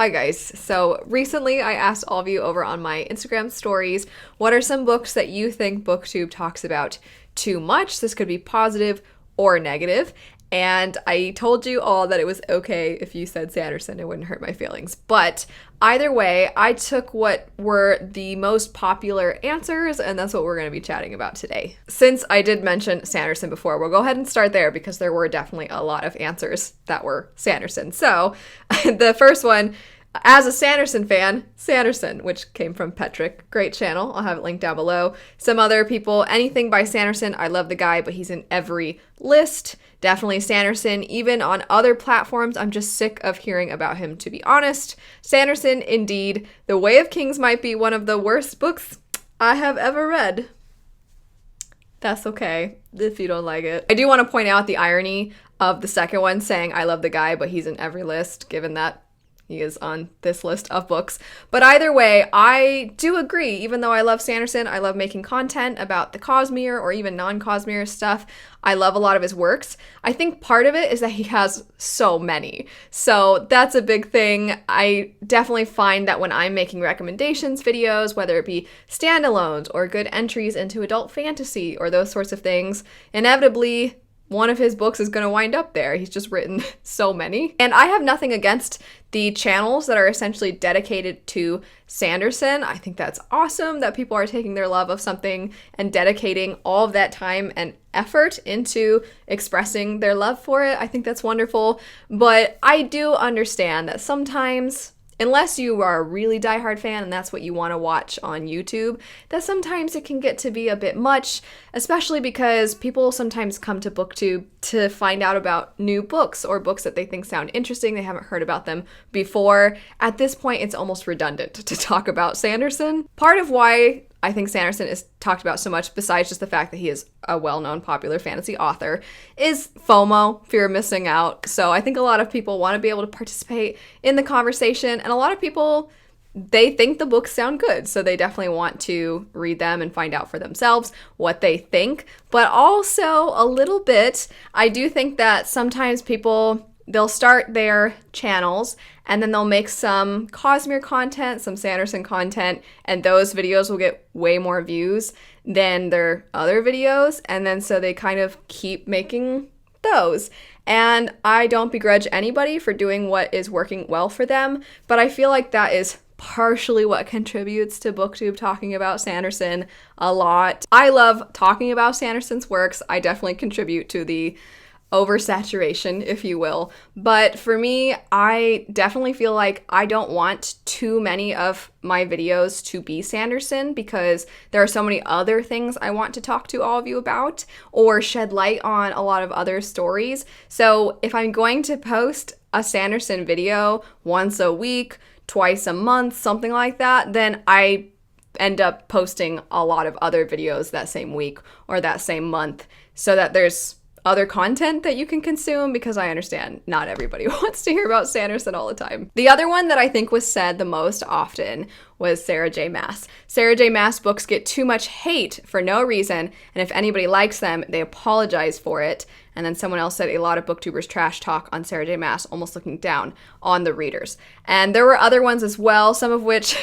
Hi guys. So recently I asked all of you over on my Instagram stories, what are some books that you think Booktube talks about too much? This could be positive or negative. And I told you all that it was okay if you said Sanderson, it wouldn't hurt my feelings. But either way, I took what were the most popular answers, and that's what we're going to be chatting about today. Since I did mention Sanderson before, we'll go ahead and start there because there were definitely a lot of answers that were Sanderson. So the first one, as a Sanderson fan, Sanderson, which came from Petrick. Great channel. I'll have it linked down below. Some other people, anything by Sanderson. I love the guy, but he's in every list. Definitely Sanderson. Even on other platforms, I'm just sick of hearing about him, to be honest. Sanderson, indeed. The Way of Kings might be one of the worst books I have ever read. That's okay if you don't like it. I do want to point out the irony of the second one saying I love the guy, but he's in every list, given that he is on this list of books. But either way, I do agree. Even though I love Sanderson, I love making content about the Cosmere or even non-Cosmere stuff. I love a lot of his works. I think part of it is that he has so many. So that's a big thing. I definitely find that when I'm making recommendations videos, whether it be standalones or good entries into adult fantasy or those sorts of things, inevitably one of his books is going to wind up there. He's just written so many. And I have nothing against the channels that are essentially dedicated to Sanderson. I think that's awesome that people are taking their love of something and dedicating all of that time and effort into expressing their love for it. I think that's wonderful. But I do understand that sometimes, unless you are a really diehard fan and that's what you want to watch on YouTube, that sometimes it can get to be a bit much, especially because people sometimes come to Booktube to find out about new books or books that they think sound interesting. They haven't heard about them before. At this point, it's almost redundant to talk about Sanderson. Part of why I think Sanderson is talked about so much, besides just the fact that he is a well-known popular fantasy author, is FOMO, fear of missing out. So I think a lot of people want to be able to participate in the conversation, and a lot of people, they think the books sound good, so they definitely want to read them and find out for themselves what they think. But also, a little bit, I do think that sometimes people, they'll start their channels and then they'll make some Cosmere content, some Sanderson content, and those videos will get way more views than their other videos. And then so they kind of keep making those. And I don't begrudge anybody for doing what is working well for them, but I feel like that is partially what contributes to Booktube talking about Sanderson a lot. I love talking about Sanderson's works. I definitely contribute to the oversaturation, if you will. But for me, I definitely feel like I don't want too many of my videos to be Sanderson because there are so many other things I want to talk to all of you about or shed light on a lot of other stories. So if I'm going to post a Sanderson video once a week, twice a month, something like that, then I end up posting a lot of other videos that same week or that same month so that there's other content that you can consume, because I understand not everybody wants to hear about Sanderson all the time. The other one that I think was said the most often was Sarah J Maas. Sarah J Maas books get too much hate for no reason, and if anybody likes them, they apologize for it. And then someone else said a lot of booktubers trash talk on Sarah J Maas, almost looking down on the readers. And there were other ones as well, some of which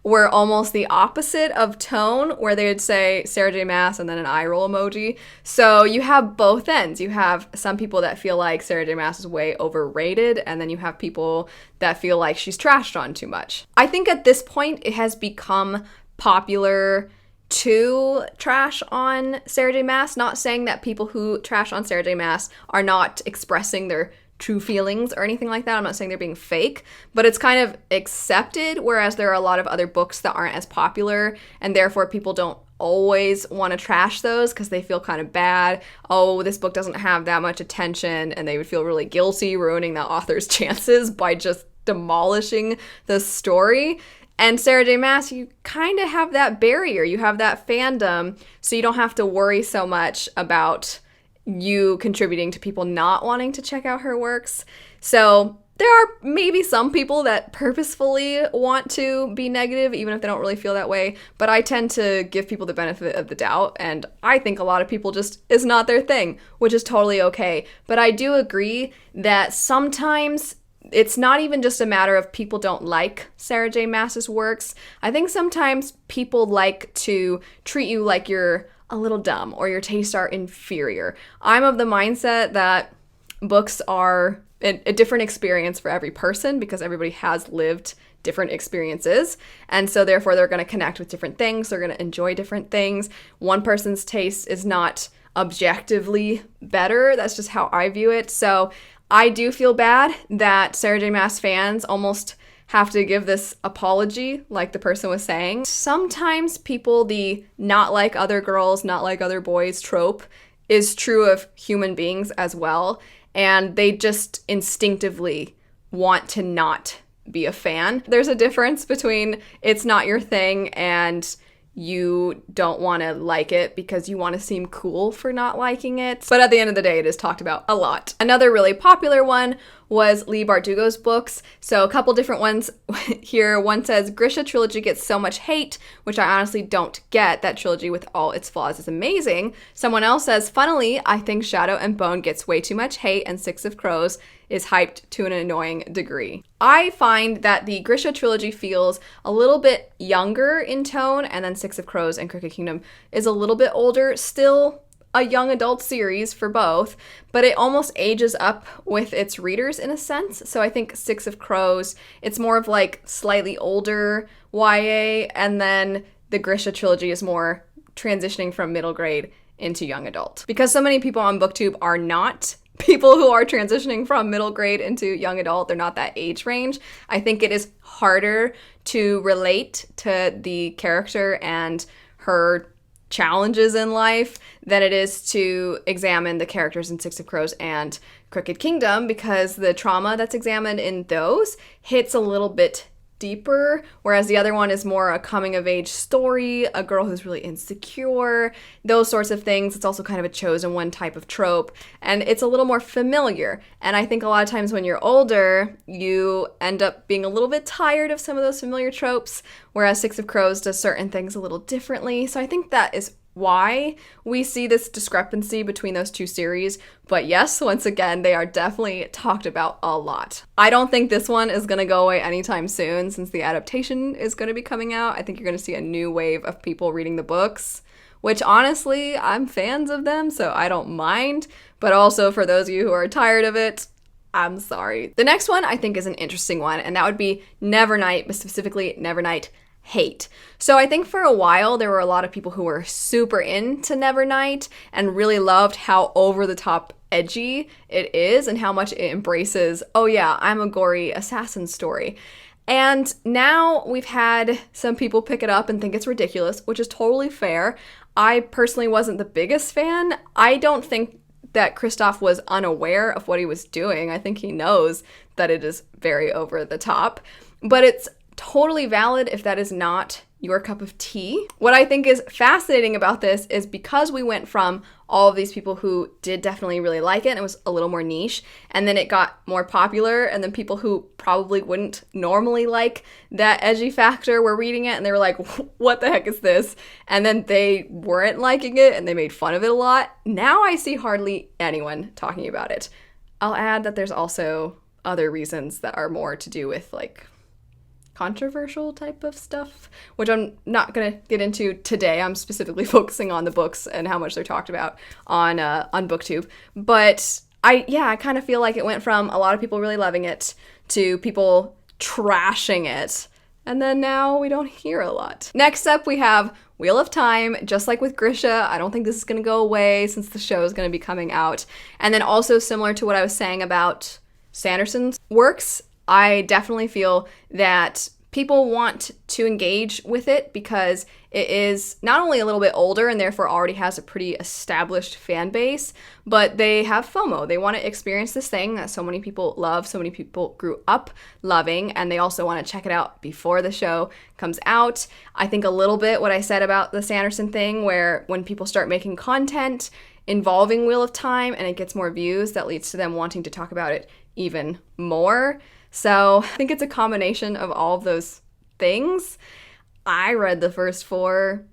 were almost the opposite of tone, where they would say Sarah J Maas and then an eye roll emoji. So you have both ends. You have some people that feel like Sarah J Maas is way overrated, and then you have people that feel like she's trashed on too much. I think at this point it has become popular to trash on Sarah J Maas. Not saying that people who trash on Sarah J Maas are not expressing their true feelings or anything like that. I'm not saying they're being fake, but it's kind of accepted, whereas there are a lot of other books that aren't as popular, and therefore people don't always want to trash those because they feel kind of bad. Oh, this book doesn't have that much attention, and they would feel really guilty ruining the author's chances by just demolishing the story. And Sarah J Maas, you kind of have that barrier. You have that fandom, so you don't have to worry so much about you contributing to people not wanting to check out her works. So there are maybe some people that purposefully want to be negative, even if they don't really feel that way. But I tend to give people the benefit of the doubt, and I think a lot of people just is not their thing, which is totally okay. But I do agree that sometimes it's not even just a matter of people don't like Sarah J Maas's works. I think sometimes people like to treat you like you're a little dumb or your tastes are inferior. I'm of the mindset that books are a different experience for every person because everybody has lived different experiences. And so therefore they're going to connect with different things. They're going to enjoy different things. One person's taste is not objectively better. That's just how I view it. So I do feel bad that Sarah J Maas fans almost have to give this apology, like the person was saying. Sometimes the not like other girls, not like other boys trope is true of human beings as well. And they just instinctively want to not be a fan. There's a difference between it's not your thing and you don't want to like it because you want to seem cool for not liking it. But at the end of the day, it is talked about a lot. Another really popular one was Leigh Bardugo's books. So a couple different ones here. One says, Grisha trilogy gets so much hate, which I honestly don't get. That trilogy with all its flaws is amazing. Someone else says, funnily, I think Shadow and Bone gets way too much hate and Six of Crows is hyped to an annoying degree. I find that the Grisha trilogy feels a little bit younger in tone, and then Six of Crows and Crooked Kingdom is a little bit older. Still a young adult series for both, but it almost ages up with its readers in a sense. So I think Six of Crows, it's more of like slightly older YA, and then the Grisha trilogy is more transitioning from middle grade into young adult. Because so many people on Booktube are not people who are transitioning from middle grade into young adult, they're not that age range. I think it is harder to relate to the character and her challenges in life than it is to examine the characters in Six of Crows and Crooked Kingdom, because the trauma that's examined in those hits a little bit deeper, whereas the other one is more a coming-of-age story, a girl who's really insecure, those sorts of things. It's also kind of a chosen one type of trope, and it's a little more familiar. And I think a lot of times when you're older, you end up being a little bit tired of some of those familiar tropes, whereas Six of Crows does certain things a little differently. So I think that is why we see this discrepancy between those two series. But yes, once again, they are definitely talked about a lot. I don't think this one is going to go away anytime soon since the adaptation is going to be coming out. I think you're going to see a new wave of people reading the books, which honestly, I'm fans of them, so I don't mind. But also for those of you who are tired of it, I'm sorry. The next one I think is an interesting one, and that would be Nevernight, but specifically Nevernight hate. So I think for a while there were a lot of people who were super into Nevernight and really loved how over the top edgy it is and how much it embraces, oh yeah, I'm a gory assassin story. And now we've had some people pick it up and think it's ridiculous, which is totally fair. I personally wasn't the biggest fan. I don't think that Christoph was unaware of what he was doing. I think he knows that it is very over the top, but it's totally valid if that is not your cup of tea. What I think is fascinating about this is because we went from all of these people who did definitely really like it, and it was a little more niche, and then it got more popular, and then people who probably wouldn't normally like that edgy factor were reading it, and they were like, what the heck is this? And then they weren't liking it, and they made fun of it a lot. Now I see hardly anyone talking about it. I'll add that there's also other reasons that are more to do with like controversial type of stuff, which I'm not going to get into today. I'm specifically focusing on the books and how much they're talked about on Booktube. But I kind of feel like it went from a lot of people really loving it to people trashing it. And then now we don't hear a lot. Next up, we have Wheel of Time. Just like with Grisha, I don't think this is going to go away since the show is going to be coming out. And then also similar to what I was saying about Sanderson's works, I definitely feel that people want to engage with it because it is not only a little bit older and therefore already has a pretty established fan base, but they have FOMO. They want to experience this thing that so many people love, so many people grew up loving, and they also want to check it out before the show comes out. I think a little bit what I said about the Sanderson thing, where when people start making content involving Wheel of Time and it gets more views, that leads to them wanting to talk about it even more. So I think it's a combination of all of those things. I read the first 4.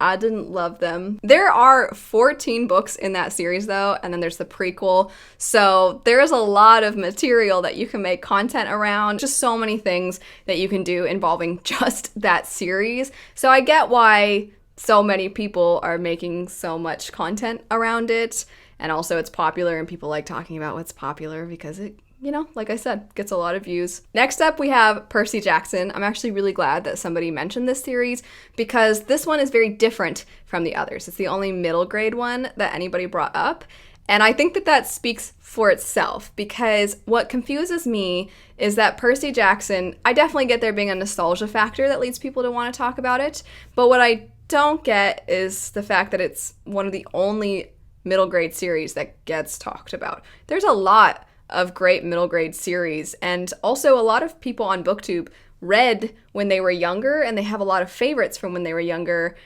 I didn't love them. There are 14 books in that series though, and then there's the prequel. So there's a lot of material that you can make content around. Just so many things that you can do involving just that series. So I get why so many people are making so much content around it. And also it's popular and people like talking about what's popular because it, you know, like I said, gets a lot of views. Next up, we have Percy Jackson. I'm actually really glad that somebody mentioned this series because this one is very different from the others. It's the only middle grade one that anybody brought up. And I think that that speaks for itself because what confuses me is that Percy Jackson, I definitely get there being a nostalgia factor that leads people to want to talk about it. But what I don't get is the fact that it's one of the only middle grade series that gets talked about. There's a lot of great middle grade series, and also a lot of people on Booktube read when they were younger and they have a lot of favorites from when they were younger,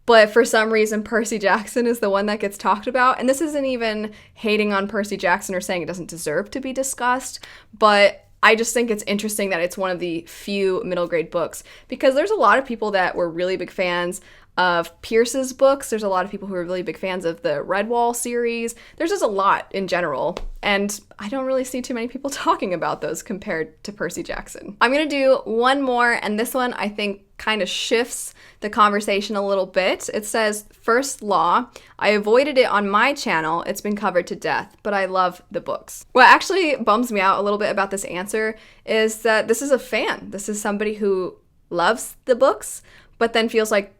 but for some reason Percy Jackson is the one that gets talked about. And this isn't even hating on Percy Jackson or saying it doesn't deserve to be discussed, but I just think it's interesting that it's one of the few middle grade books because there's a lot of people that were really big fans of Pierce's books. There's a lot of people who are really big fans of the Redwall series. There's just a lot in general, and I don't really see too many people talking about those compared to Percy Jackson. I'm gonna do one more, and this one I think kind of shifts the conversation a little bit. It says, First Law. I avoided it on my channel. It's been covered to death, but I love the books. What actually bums me out a little bit about this answer is that this is a fan. This is somebody who loves the books, but then feels like,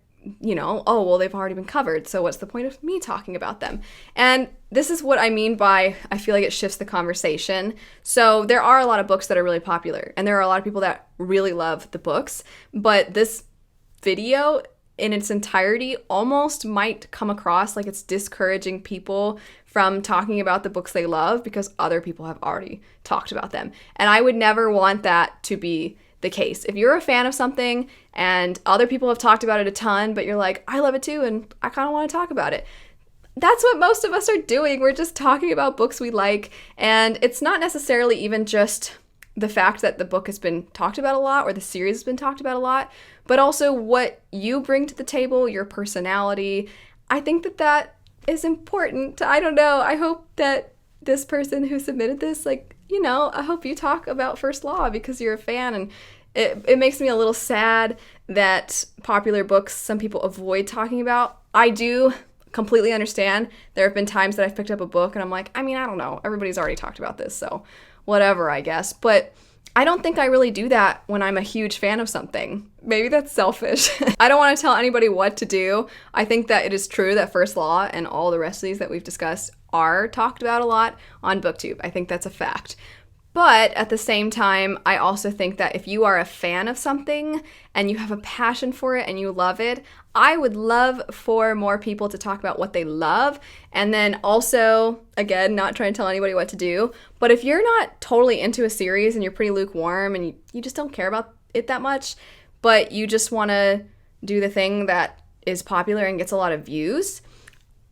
you know, oh, well, they've already been covered, so what's the point of me talking about them? And this is what I mean by I feel like it shifts the conversation. So there are a lot of books that are really popular, and there are a lot of people that really love the books, but this video in its entirety almost might come across like it's discouraging people from talking about the books they love because other people have already talked about them. And I would never want that to be the case. If you're a fan of something and other people have talked about it a ton, but you're like, I love it too, and I kind of want to talk about it. That's what most of us are doing. We're just talking about books we like, and it's not necessarily even just the fact that the book has been talked about a lot or the series has been talked about a lot, but also what you bring to the table, your personality. I think that that is important. I don't know. I hope that this person who submitted this, like, you know, I hope you talk about First Law because you're a fan, and it makes me a little sad that popular books some people avoid talking about. I do completely understand. There have been times that I've picked up a book and I'm like, I mean, I don't know. Everybody's already talked about this, so whatever, I guess. But I don't think I really do that when I'm a huge fan of something. Maybe that's selfish. I don't want to tell anybody what to do. I think that it is true that First Law and all the rest of these that we've discussed are talked about a lot on Booktube. I think that's a fact. But at the same time, I also think that if you are a fan of something and you have a passion for it and you love it, I would love for more people to talk about what they love. And then also, again, not trying to tell anybody what to do, but if you're not totally into a series and you're pretty lukewarm and you just don't care about it that much, but you just want to do the thing that is popular and gets a lot of views,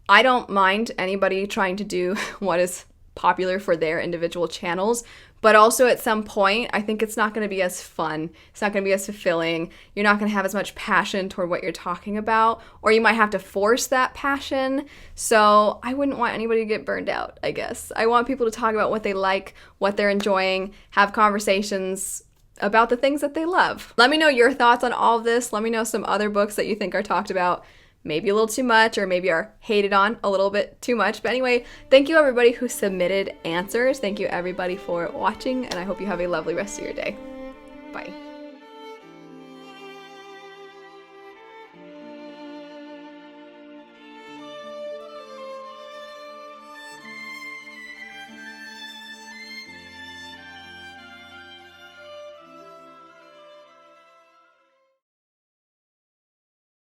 I don't mind anybody trying to do what is popular for their individual channels, but also at some point, I think it's not going to be as fun. It's not going to be as fulfilling. You're not going to have as much passion toward what you're talking about, or you might have to force that passion. So I wouldn't want anybody to get burned out, I guess. I want people to talk about what they like, what they're enjoying, have conversations about the things that they love. Let me know your thoughts on all of this. Let me know some other books that you think are talked about maybe a little too much, or maybe are hated on a little bit too much. But anyway, thank you everybody who submitted answers. Thank you everybody for watching, and I hope you have a lovely rest of your day. Bye.